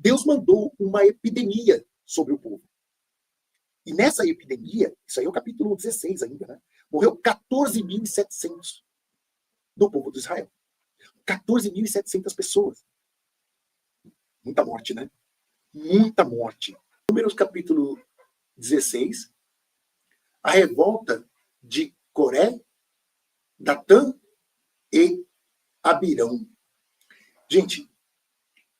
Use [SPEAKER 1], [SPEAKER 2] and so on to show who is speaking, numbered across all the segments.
[SPEAKER 1] Deus mandou uma epidemia sobre o povo. E nessa epidemia, isso aí é o capítulo 16 ainda, né? Morreu 14.700 do povo de Israel. 14.700 pessoas. Muita morte, né? Muita morte. Números capítulo 16, a revolta de Coré, Datã e Abirão. Gente,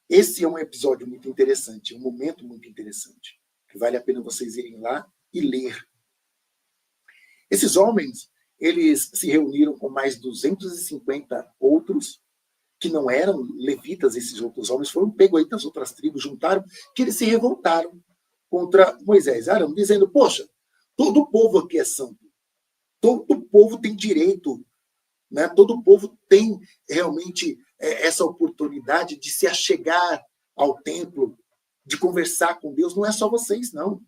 [SPEAKER 1] esse é um episódio muito interessante, um momento muito interessante, que vale a pena vocês irem lá e ler. Esses homens, eles se reuniram com mais 250 outros, que não eram levitas, esses outros homens, foram pegos aí das outras tribos, juntaram, que eles se revoltaram contra Moisés e Arão, dizendo, poxa, todo povo aqui é santo, todo povo tem direito, né? Todo povo tem realmente essa oportunidade de se achegar ao templo, de conversar com Deus, não é só vocês, não.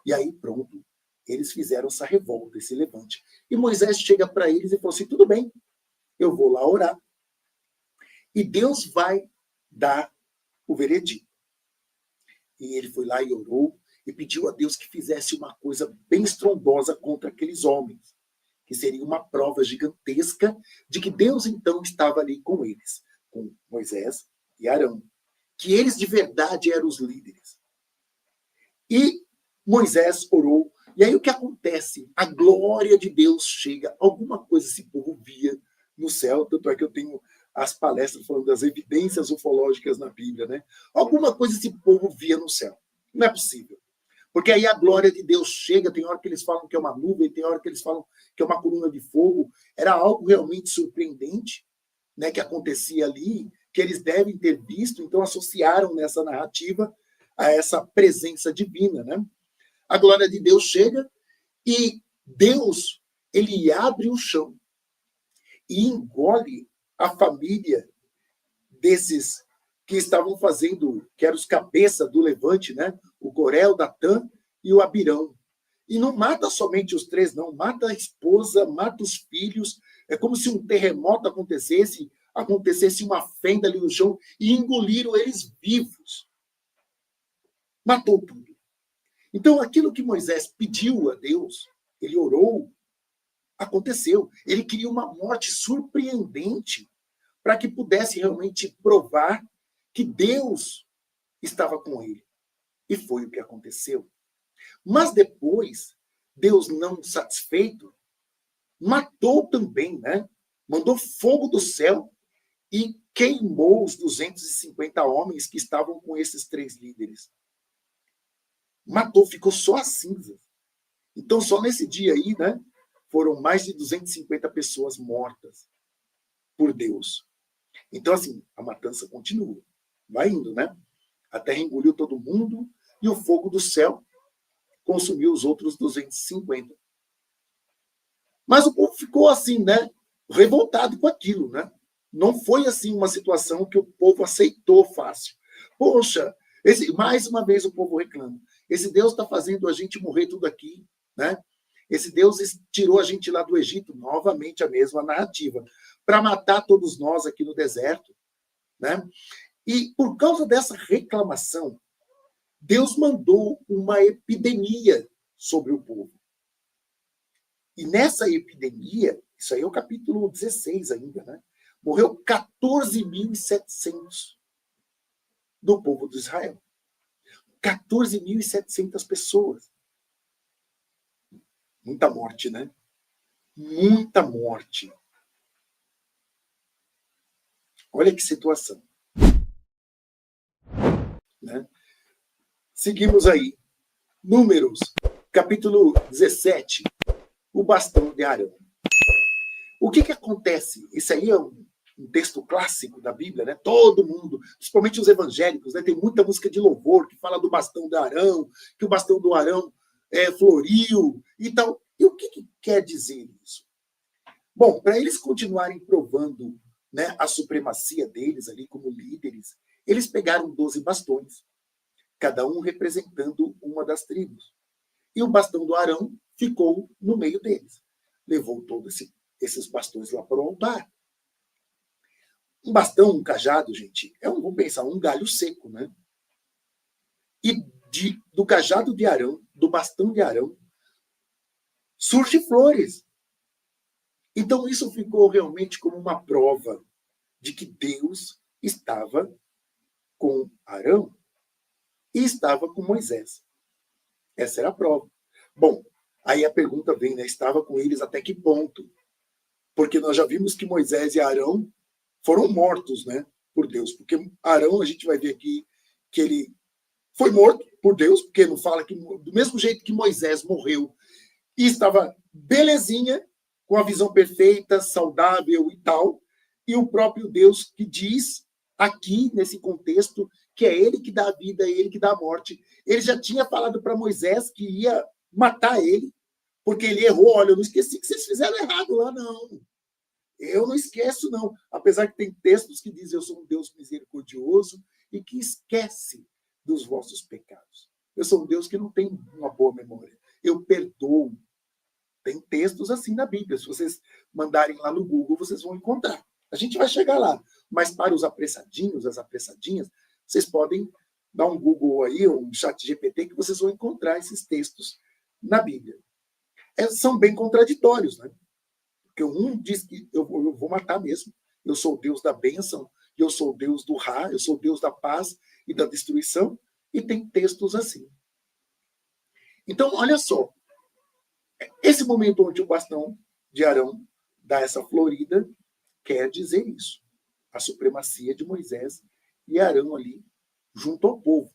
[SPEAKER 1] E aí, pronto, eles fizeram essa revolta, esse levante. E Moisés chega para eles e falou assim, tudo bem, eu vou lá orar. E Deus vai dar o veredito. E ele foi lá e orou e pediu a Deus que fizesse uma coisa bem estrondosa contra aqueles homens, que seria uma prova gigantesca de que Deus então estava ali com eles, com Moisés e Arão, que eles de verdade eram os líderes. E Moisés orou, e aí o que acontece? A glória de Deus chega, alguma coisa esse povo via no céu, tanto é que eu tenho as palestras falando das evidências ufológicas na Bíblia, né? Alguma coisa esse povo via no céu. Não é possível. Porque aí a glória de Deus chega, tem hora que eles falam que é uma nuvem, tem hora que eles falam que é uma coluna de fogo. Era algo realmente surpreendente, né, que acontecia ali, que eles devem ter visto, então associaram nessa narrativa a essa presença divina, né? A glória de Deus chega e Deus, ele abre o chão e engole a família desses que estavam fazendo, que eram os cabeças do levante, né? O Coré, o Datã e o Abirão. E não mata somente os três, não. Mata a esposa, mata os filhos. É como se um terremoto acontecesse uma fenda ali no chão e engoliram eles vivos. Matou tudo. Então, aquilo que Moisés pediu a Deus, ele orou, aconteceu. Ele queria uma morte surpreendente para que pudesse realmente provar que Deus estava com ele. E foi o que aconteceu. Mas depois, Deus, não satisfeito, matou também, né? Mandou fogo do céu e queimou os 250 homens que estavam com esses três líderes. Matou, ficou só as cinzas. Então, só nesse dia aí, né? Foram mais de 250 pessoas mortas por Deus. Então, assim, a matança continua. Vai indo, né? A terra engoliu todo mundo e o fogo do céu consumiu os outros 250. Mas o povo ficou assim, né? Revoltado com aquilo, né? Não foi assim uma situação que o povo aceitou fácil. Poxa, mais uma vez o povo reclama. Esse Deus está fazendo a gente morrer tudo aqui, né? Esse Deus tirou a gente lá do Egito, novamente a mesma narrativa, para matar todos nós aqui no deserto, né? E por causa dessa reclamação, Deus mandou uma epidemia sobre o povo. E nessa epidemia, isso aí é o capítulo 16 ainda, né? Morreu 14.700 do povo de Israel. 14.700 pessoas. Muita morte, né? Muita morte. Olha que situação. Né? Seguimos aí. Números, capítulo 17. O bastão de Arão. O que acontece? Isso aí é um texto clássico da Bíblia, né? Todo mundo, principalmente os evangélicos, né? Tem muita música de louvor que fala do bastão de Arão, que o bastão do Arão floriu e tal. E o que quer dizer isso? Bom, para eles continuarem provando, né, a supremacia deles ali como líderes, eles pegaram 12 bastões, cada um representando uma das tribos. E o bastão do Arão ficou no meio deles. Levou todos esses bastões lá para o altar. Um bastão, um cajado, gente, vamos pensar, um galho seco, né? E do cajado de Arão, do bastão de Arão, surge flores. Então isso ficou realmente como uma prova de que Deus estava com Arão e estava com Moisés. Essa era a prova. Bom, aí a pergunta vem, né? Estava com eles até que ponto? Porque nós já vimos que Moisés e Arão foram mortos, né? Por Deus. Porque Arão, a gente vai ver aqui que ele foi morto por Deus, porque não fala que do mesmo jeito que Moisés morreu e estava belezinha, com a visão perfeita, saudável e tal, e o próprio Deus que diz aqui, nesse contexto, que é ele que dá a vida, é ele que dá a morte. Ele já tinha falado para Moisés que ia matar ele, porque ele errou. Olha, eu não esqueci que vocês fizeram errado lá, não. Eu não esqueço, não. Apesar que tem textos que dizem eu sou um Deus misericordioso e que esquece dos vossos pecados. Eu sou um Deus que não tem uma boa memória. Eu perdoo. Tem textos assim na Bíblia. Se vocês mandarem lá no Google, vocês vão encontrar. A gente vai chegar lá. Mas para os apressadinhos, as apressadinhas, vocês podem dar um Google aí, um chat GPT, que vocês vão encontrar esses textos na Bíblia. São bem contraditórios, né? Porque um diz que eu vou matar mesmo. Eu sou o Deus da bênção, eu sou o Deus do Ra, eu sou o Deus da paz e da destruição. E tem textos assim. Então, olha só. Esse momento onde o bastão de Arão dá essa florida quer dizer isso. A supremacia de Moisés e Arão ali junto ao povo.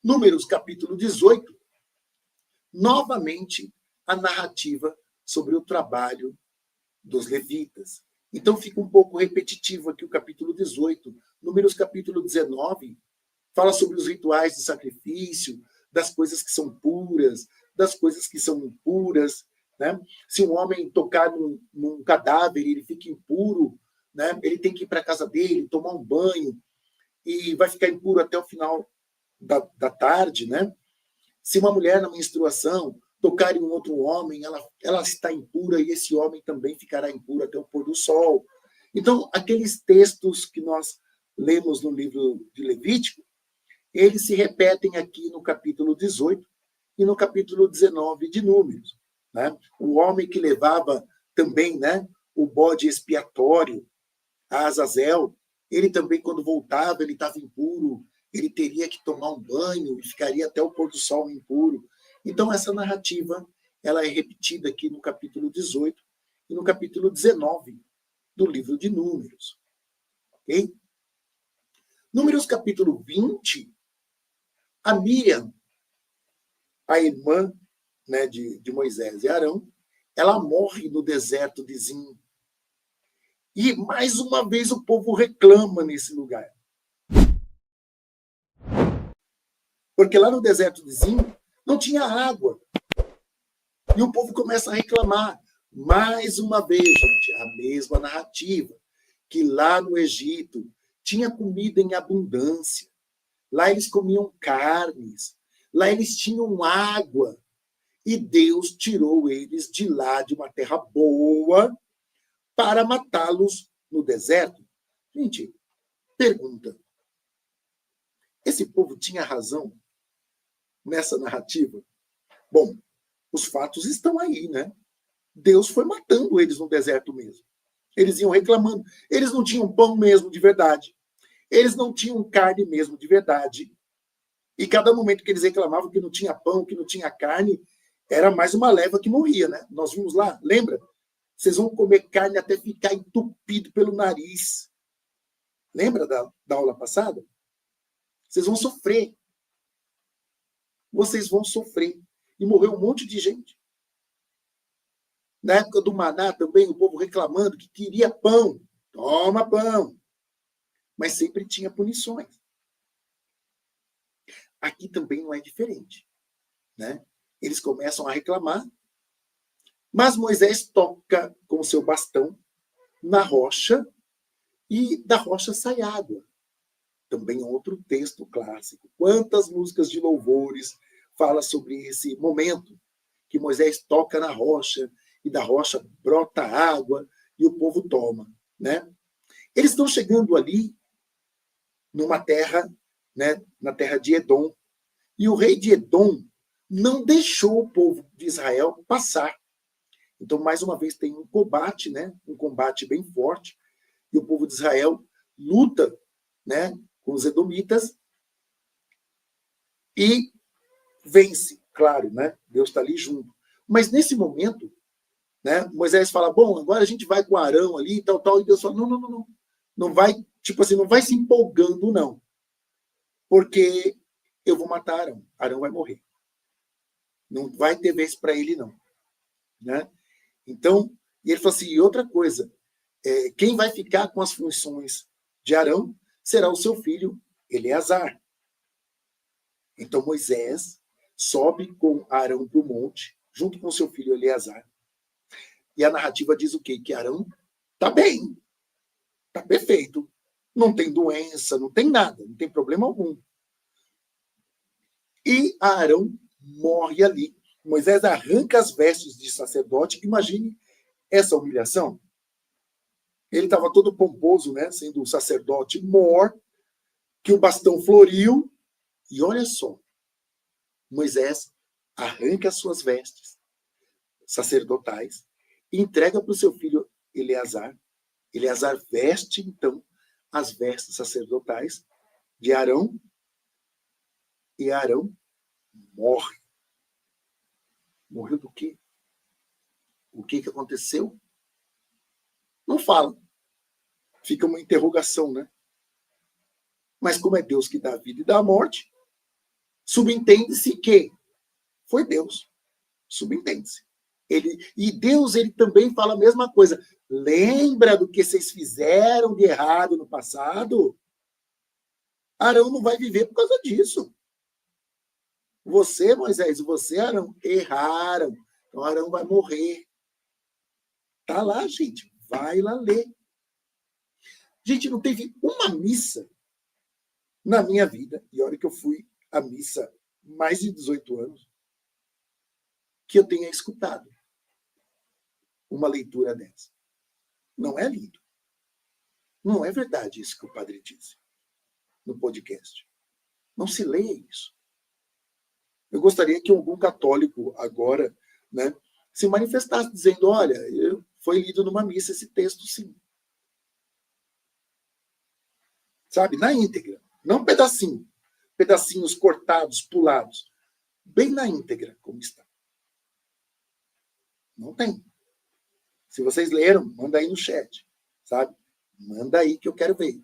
[SPEAKER 1] Números capítulo 18. Novamente, a narrativa sobre o trabalho dos levitas. Então fica um pouco repetitivo aqui o capítulo 18. Números capítulo 19 fala sobre os rituais de sacrifício, das coisas que são puras, das coisas que são impuras, né? Se um homem tocar num cadáver, ele fica impuro, né? Ele tem que ir para a casa dele, tomar um banho, e vai ficar impuro até o final da tarde, né? Se uma mulher na menstruação tocar em um outro homem, ela está impura e esse homem também ficará impuro até o pôr do sol. Então, aqueles textos que nós lemos no livro de Levítico, eles se repetem aqui no capítulo 18 e no capítulo 19 de Números, né? O homem que levava também, né, o bode expiatório a Azazel, ele também, quando voltava, ele estava impuro, ele teria que tomar um banho e ficaria até o pôr do sol impuro. Então, essa narrativa ela é repetida aqui no capítulo 18 e no capítulo 19 do livro de Números. Ok? Números capítulo 20, a Miriam, a irmã, né, de Moisés e Arão, ela morre no deserto de Zim. E, mais uma vez, o povo reclama nesse lugar. Porque lá no deserto de Zim não tinha água. E o povo começa a reclamar. Mais uma vez, gente, a mesma narrativa. Que lá no Egito tinha comida em abundância. Lá eles comiam carnes. Lá eles tinham água. E Deus tirou eles de lá, de uma terra boa, para matá-los no deserto. Gente, pergunta. Esse povo tinha razão nessa narrativa? Bom, os fatos estão aí, né? Deus foi matando eles no deserto mesmo. Eles iam reclamando. Eles não tinham pão mesmo de verdade. Eles não tinham carne mesmo de verdade. E cada momento que eles reclamavam que não tinha pão, que não tinha carne, era mais uma leva que morria, né? Nós vimos lá, lembra? Vocês vão comer carne até ficar entupido pelo nariz. Lembra da aula passada? Vocês vão sofrer. Vocês vão sofrer. E morreu um monte de gente. Na época do maná também, o povo reclamando que queria pão. Toma pão. Mas sempre tinha punições. Aqui também não é diferente, né? Eles começam a reclamar, mas Moisés toca com o seu bastão na rocha e da rocha sai água. Também outro texto clássico. Quantas músicas de louvores fala sobre esse momento que Moisés toca na rocha e da rocha brota água e o povo toma, né? Eles estão chegando ali numa terra, né, na terra de Edom. E o rei de Edom não deixou o povo de Israel passar. Então, mais uma vez, tem um combate, né, um combate bem forte. E o povo de Israel luta, né, com os edomitas e vence, claro, né? Deus está ali junto. Mas nesse momento, né, Moisés fala: bom, agora a gente vai com Arão ali, tal, tal. E Deus fala: não, não, não, não. Não vai, tipo assim, não vai se empolgando, não. Porque eu vou matar Arão. Arão vai morrer. Não vai ter vez para ele, não. Né? Então, e ele falou assim: e outra coisa, quem vai ficar com as funções de Arão será o seu filho Eleazar. Então Moisés sobe com Arão para o monte, junto com seu filho Eleazar. E a narrativa diz o quê? Que Arão está bem, está perfeito. Não tem doença, não tem nada, não tem problema algum. E Arão morre ali. Moisés arranca as vestes de sacerdote. Imagine essa humilhação. Ele estava todo pomposo, né, sendo um sacerdote mor, que o bastão floriu. E olha só, Moisés arranca as suas vestes sacerdotais e entrega para o seu filho Eleazar. Eleazar veste, então, as vestes sacerdotais de Arão, e Arão morre. Morreu do quê? O que aconteceu? Não fala. Fica uma interrogação, né? Mas como é Deus que dá a vida e dá a morte, subentende-se que foi Deus. Subentende-se. E Deus, ele também fala a mesma coisa. Lembra do que vocês fizeram de errado no passado? Arão não vai viver por causa disso. Você, Moisés, e você, Arão, erraram. Então Arão vai morrer. Tá lá, gente. Vai lá ler. Gente, não teve uma missa na minha vida, e olha que eu fui à missa mais de 18 anos, que eu tenha escutado uma leitura dessa. Não é lindo. Não é verdade isso que o padre disse no podcast. Não se leia isso. Eu gostaria que algum católico agora, né, se manifestasse dizendo: olha, foi lido numa missa esse texto, sim. Sabe? Na íntegra. Não pedacinho. Pedacinhos cortados, pulados. Bem na íntegra, como está. Não tem. Se vocês leram, manda aí no chat. Sabe? Manda aí que eu quero ver.